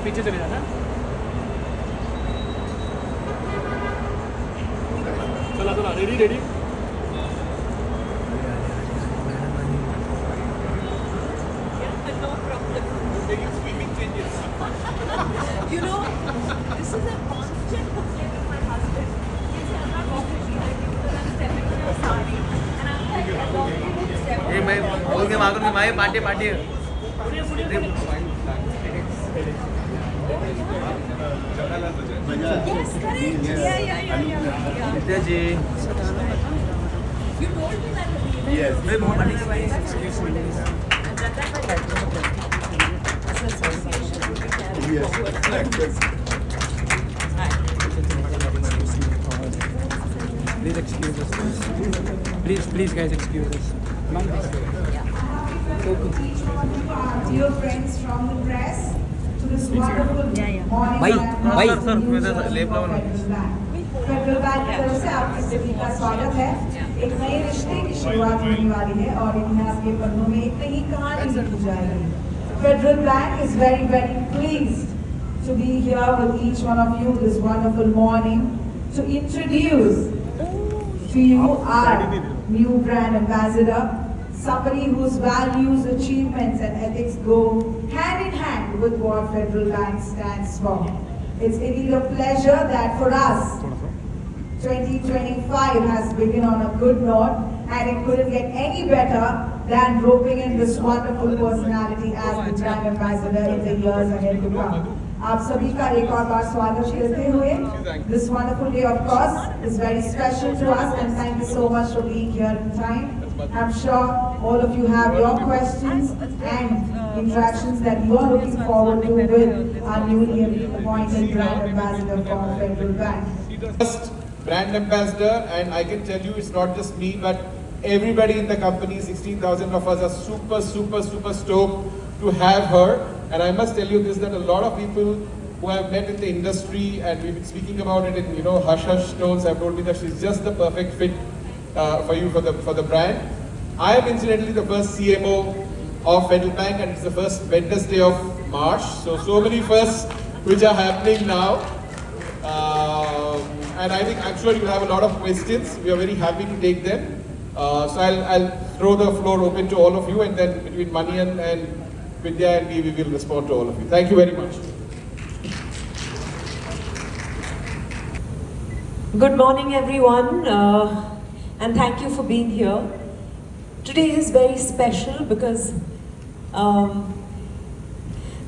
पीछे चले जाना. चला चला ready ready. You know, this is a constant complaint of my husband. He says, I'm not walking because I'm stepping on your sari. And I'm like, I don't even step on ये मैं बोल के मांगू कि my party party Yes, correct. Yeah. Nitya ji You told me that. Yes. मैं बहुत party Please excuse us. Please guys excuse us. Dear friends from the press, to this wonderful morning. भाई भाई सर फेडरल बैंक की तरफ से आपके सभी का स्वागत है. एक नए रिश्ते की शुरुआत होने वाली है और इतिहास के पन्नों में एक नई कहानी लिखी जाएगी. Federal Bank is very pleased to be here with each one of you this wonderful morning to introduce to you our new brand ambassador, somebody whose values, achievements and ethics go hand in hand with what Federal Bank stands for. It's indeed a pleasure that for us 2025 has begun on a good note, and it couldn't get any better than roping in this wonderful personality as the brand ambassador in the years ahead to come. आप सभी का एक और बार स्वागत करते हुए this wonderful day of course is very special to us, and thank you so much for being here in time. I'm sure all of you have your questions and interactions that you are looking forward to with our newly appointed brand ambassador for Federal Bank. First brand ambassador, and I can tell you it's not just me but everybody in the company, 16,000 of us are super stoked to have her. And I must tell you this, that a lot of people who I've met in the industry and we've been speaking about it in hush tones have told me that she's just the perfect fit for you for the brand. I am incidentally the first CMO of Federal Bank, and it's the first Wednesday of March. So many firsts which are happening now. And I'm sure you'll have a lot of questions. We are very happy to take them. So I'll throw the floor open to all of you, and then between Manian and Vidya and me, we will respond to all of you. Thank you very much. Good morning, everyone, and thank you for being here. Today is very special because,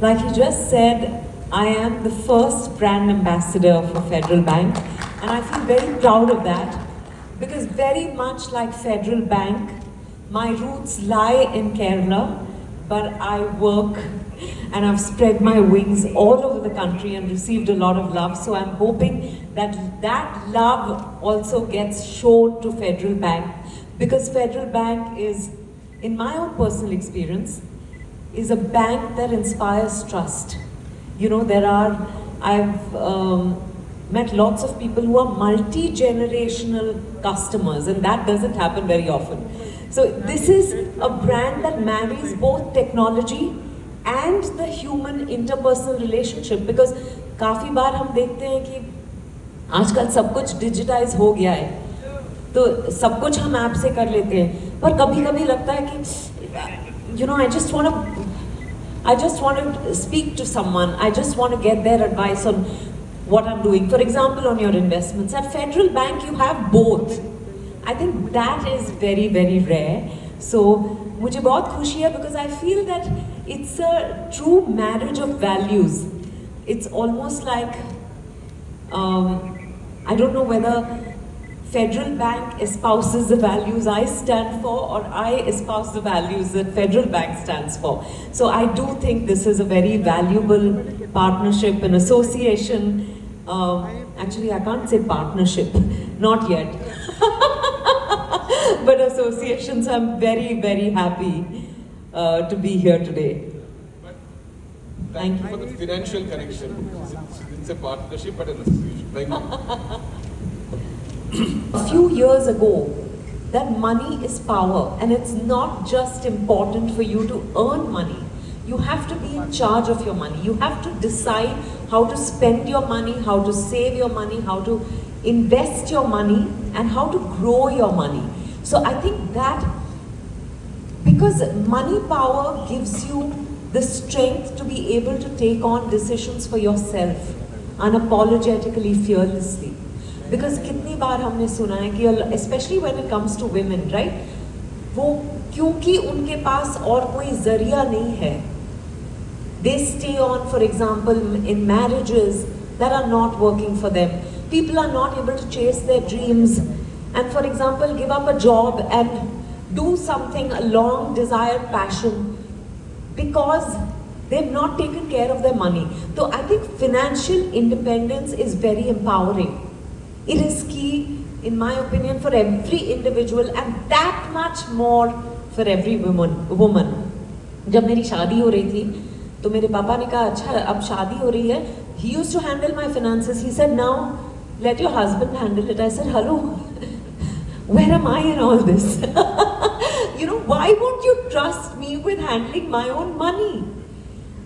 like he just said, I am the first brand ambassador for Federal Bank, and I feel very proud of that because very much like Federal Bank, my roots lie in Kerala, but I work and I've spread my wings all over the country and received a lot of love. So I'm hoping that that love also gets shown to Federal Bank, because Federal Bank is, in my own personal experience, is a bank that inspires trust. You know, I've met lots of people who are multi-generational customers, and that doesn't happen very often. So this is a brand that marries both technology and the human interpersonal relationship, because काफी बार हम देखते हैं कि आजकल सब कुछ digitise हो गया है, तो सब कुछ हम ऐप से कर लेते हैं, पर कभी-कभी लगता है कि I just want to speak to someone. I just want to get their advice on what I'm doing. For example, on your investments. At Federal Bank, you have both. I think that is very rare. So, मुझे बहुत खुशी है because I feel that it's a true marriage of values. It's almost like, I don't know whether Federal Bank espouses the values I stand for, or I espouse the values that Federal Bank stands for. So I do think this is a very valuable partnership and association. Actually, I can't say partnership, not yet. But associations, I'm very happy to be here today. Thank you for the financial connection. It's a partnership, but an association. Thank you. A few years ago, that money is power, and it's not just important for you to earn money. you have to be in charge of your money. You have to decide how to spend your money, how to save your money, how to invest your money, and how to grow your money. So I think that, because money power gives you the strength to be able to take on decisions for yourself, unapologetically, fearlessly. Because कितनी बार हमने सुना है कि especially when it comes to women, right? वो क्योंकि उनके पास और कोई जरिया नहीं है, they stay on, for example, in marriages that are not working for them. People are not able to chase their dreams and, for example, give up a job and do something, a long desired passion, because they've not taken care of their money. So I think financial independence is very empowering. It is key, in my opinion, for every individual, and that much more for every woman. जब मेरी शादी हो रही थी, तो मेरे पापा ने कहा, अच्छा अब शादी हो रही है. He used to handle my finances. He said, now let your husband handle it. I said, hello, where am I in all this? You know, why won't you trust me with handling my own money?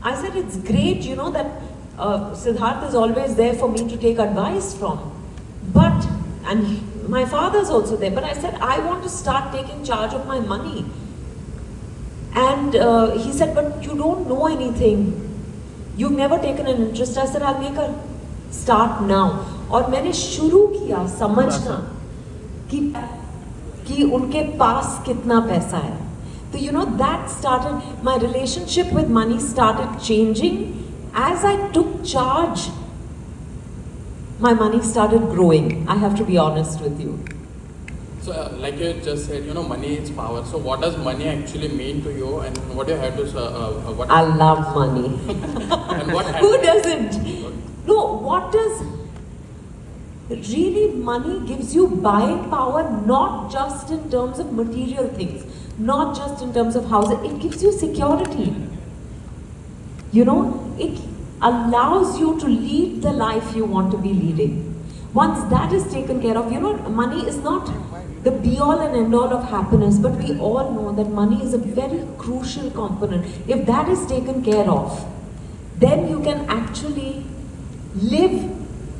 I said, it's great, you know, that Siddharth is always there for me to take advice from. But, and my father's also there, but I said, I want to start taking charge of my money. And he said, but you don't know anything. You've never taken an interest. I said, I'll make a start now. और मैंने शुरू किया समझना कि उनके पास कितना पैसा है. So you know, that started, my relationship with money started changing as I took charge. My money started growing. I have to be honest with you. So, like you just said, you know, money is power. So, what does money actually mean to you, and what do you have to? What I love money. And what? Who doesn't? No, what does? Really, money gives you buying power, not just in terms of material things, not just in terms of houses. It gives you security. You know, it allows you to lead the life you want to be leading. Once that is taken care of, you know, money is not the be-all and end-all of happiness, but we all know that money is a very crucial component. If that is taken care of, then you can actually live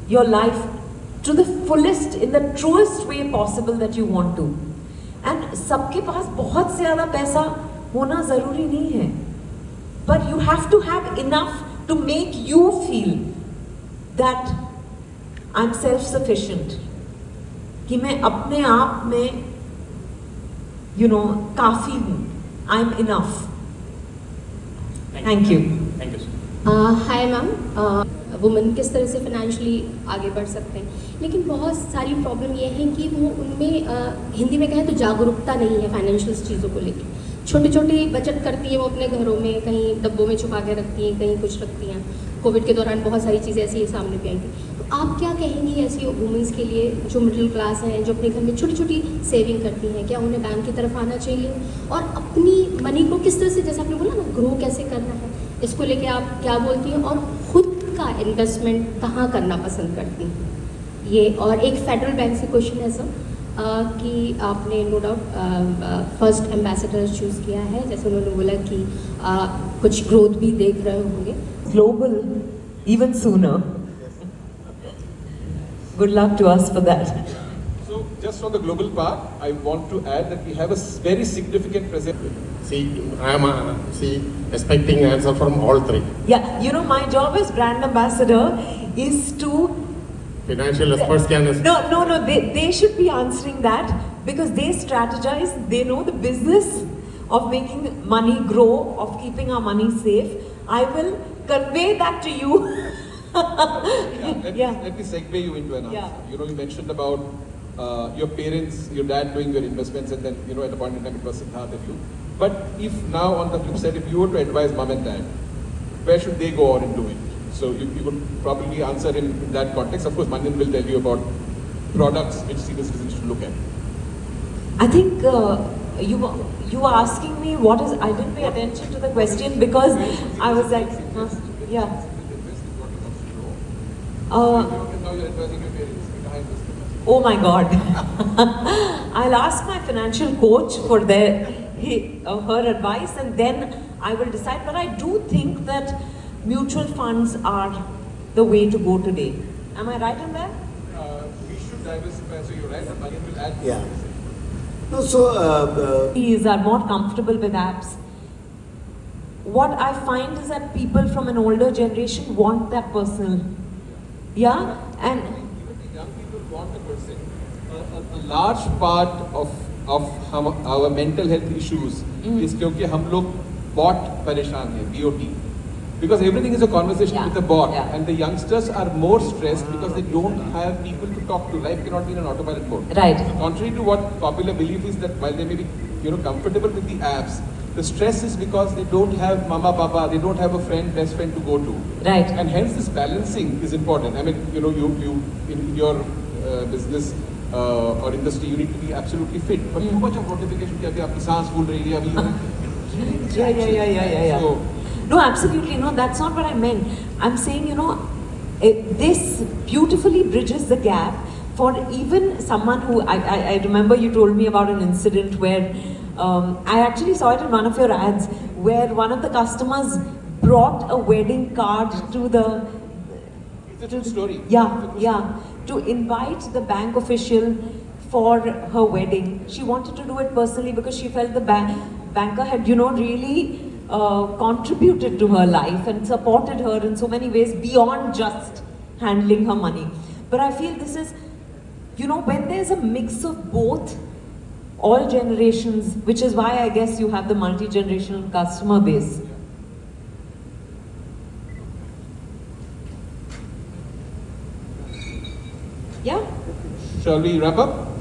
your life to the fullest, in the truest way possible that you want to. And सबके पास बहुत से ज़्यादा पैसा होना ज़रूरी नहीं है. But you have to have enough to make you feel that I'm self-sufficient. कि मैं अपने आप में, you know, काफ़ी हूँ. I'm enough. Thank you. Thank you, sir. Hi ma'am, women किस तरह से फाइनेंशियली आगे बढ़ सकते हैं, लेकिन बहुत सारी प्रॉब्लम ये है कि वो उनमें हिंदी में कहें तो जागरूकता नहीं है फाइनेंशियल चीज़ों को लेकर. छोटी छोटी बचत करती है वो अपने घरों में, कहीं डब्बों में छुपा के रखती हैं, कहीं कुछ रखती हैं. कोविड के दौरान बहुत सारी चीज़ें ऐसी सामने भी आई थी. तो आप क्या कहेंगी ऐसी वुमेंस के लिए जो मिडिल क्लास हैं, जो अपने घर में छोटी छोटी सेविंग करती हैं, क्या उन्हें बैंक की तरफ आना चाहिए और अपनी मनी को किस तरह से, जैसे आपने बोला ना, ग्रो कैसे करना है, इसको लेके आप क्या बोलती हैं, और खुद का इन्वेस्टमेंट कहाँ करना पसंद करती हैं ये. और एक फेडरल बैंक से क्वेश्चन है सर, कि आपने no doubt first ambassador choose किया है, जैसे उन्होंने बोला कि कुछ ग्रोथ भी देख रहे होंगे. Global, even sooner. Good luck to us for that. So, just on the global part, I want to add that we have a very significant presence. See, I am expecting answer from all three. Yeah, you know, my job as brand ambassador is to... Financial experts can... No, they should be answering that, because they strategize, they know the business of making money grow, of keeping our money safe. I will convey that to you. Let me segue you into an answer. Yeah. You know, you mentioned about your parents, your dad doing your investments, and then, you know, at a point in time it was Siddharth and you. But if now, on the flip side, if you were to advise mom and dad, where should they go on and do it? So you could probably answer in that context. Of course, Mandan will tell you about products which senior citizens should look at. I think you were asking me what is... I didn't pay attention to the question because I was like, yeah. Now you're advising your parents behind this. Oh my God. I'll ask my financial coach for her advice, and then I will decide. But I do think that mutual funds are the way to go today. Am I right in that? We should diversify, so you're right, the money will add. Yeah. No, so These are more comfortable with apps. What I find is that people from an older generation want that personal. Yeah? And Even the young people want a person. A large part of our mental health issues is क्योंकि हम लोग bot परेशान हैं, BOT. Because everything is a conversation Yeah. with a bot, Yeah. and the youngsters are more stressed because they don't have people to talk to. Life cannot be in an autopilot mode. Right. So contrary to what popular belief is that while they may be, comfortable with the apps, the stress is because they don't have mama, papa, they don't have a friend, best friend to go to. Right. And hence this balancing is important. I mean, you in your business or industry, you need to be absolutely fit. But too much of notification, कि अभी आपकी सांस फूल रही है, अभी yeah. So, No, absolutely. No, that's not what I meant. I'm saying, this beautifully bridges the gap for even someone who, I remember you told me about an incident where, I actually saw it in one of your ads, where one of the customers brought a wedding card to the... it's a true story. Yeah. To invite the bank official for her wedding. She wanted to do it personally because she felt the banker had, really contributed to her life and supported her in so many ways beyond just handling her money. But I feel this is, when there's a mix of both, all generations, which is why I guess you have the multi-generational customer base. Yeah? Shall we wrap up?